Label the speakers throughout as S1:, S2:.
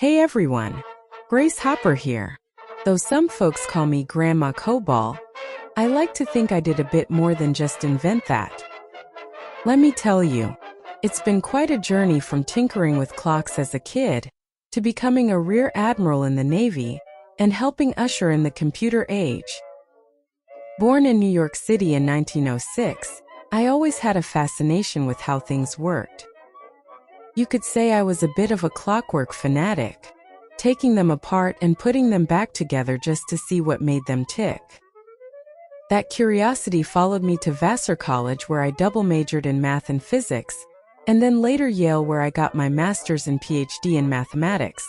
S1: Hey everyone, Grace Hopper here. Though some folks call me Grandma COBOL, I like to think I did a bit more than just invent that. Let me tell you, it's been quite a journey from tinkering with clocks as a kid to becoming a rear admiral in the Navy and helping usher in the computer age. Born in New York City in 1906, I always had a fascination with how things worked. You could say I was a bit of a clockwork fanatic, taking them apart and putting them back together just to see what made them tick. That curiosity followed me to Vassar College, where I double majored in math and physics, and then later Yale, where I got my master's and PhD in mathematics.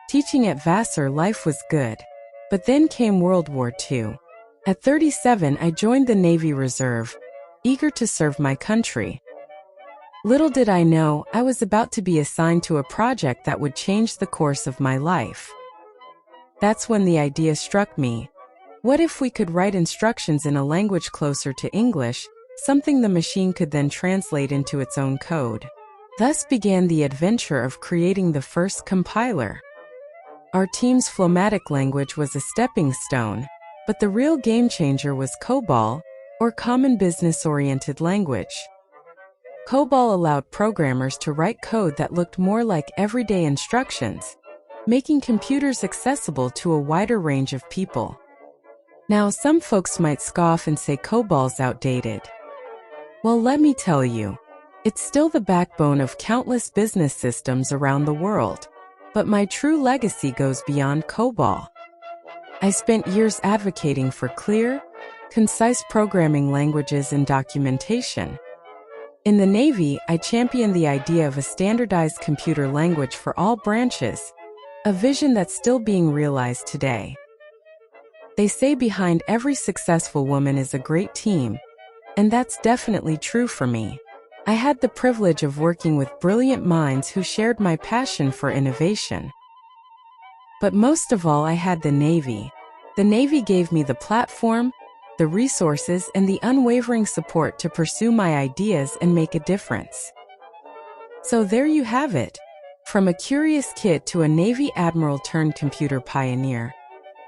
S1: Teaching at Vassar, life was good, but then came World War II. At 37, I joined the Navy Reserve, eager to serve my country. Little did I know, I was about to be assigned to a project that would change the course of my life. That's when the idea struck me. What if we could write instructions in a language closer to English, something the machine could then translate into its own code? Thus began the adventure of creating the first compiler. Our team's phlegmatic language was a stepping stone, but the real game-changer was COBOL, or Common Business-Oriented Language. COBOL allowed programmers to write code that looked more like everyday instructions, making computers accessible to a wider range of people. Now, some folks might scoff and say COBOL's outdated. Well, let me tell you, it's still the backbone of countless business systems around the world. But my true legacy goes beyond COBOL. I spent years advocating for clear, concise programming languages and documentation. In the Navy, I championed the idea of a standardized computer language for all branches, a vision that's still being realized today. They say behind every successful woman is a great team, and that's definitely true for me. I had the privilege of working with brilliant minds who shared my passion for innovation. But most of all, I had the Navy. The Navy gave me the platform, the resources, and the unwavering support to pursue my ideas and make a difference. So there you have it. From a curious kid to a Navy admiral turned computer pioneer,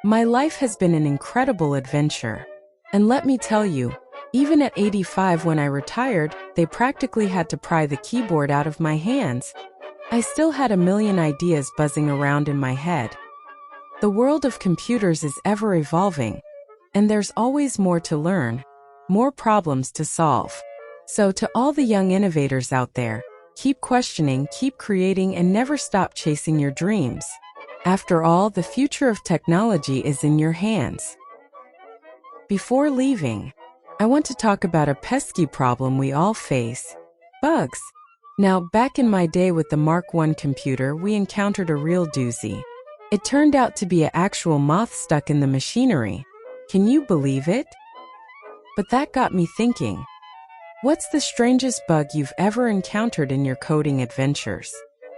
S1: my life has been an incredible adventure. And let me tell you, even at 85, when I retired, they practically had to pry the keyboard out of my hands. I still had a million ideas buzzing around in my head. The world of computers is ever evolving, and there's always more to learn, more problems to solve. So to all the young innovators out there, keep questioning, keep creating, and never stop chasing your dreams. After all, the future of technology is in your hands. Before leaving, I want to talk about a pesky problem we all face: bugs. Now, back in my day with the Mark I computer, we encountered a real doozy. It turned out to be an actual moth stuck in the machinery. Can you believe it? But that got me thinking. What's the strangest bug you've ever encountered in your coding adventures?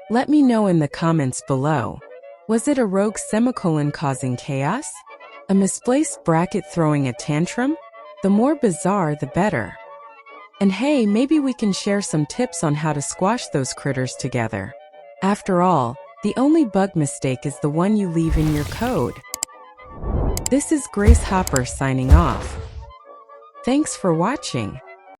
S1: Let me know in the comments below. Was it a rogue semicolon causing chaos? A misplaced bracket throwing a tantrum? The more bizarre, the better. And hey, maybe we can share some tips on how to squash those critters together. After all, the only bug mistake is the one you leave in your code. This is Grace Hopper signing off. Thanks for watching.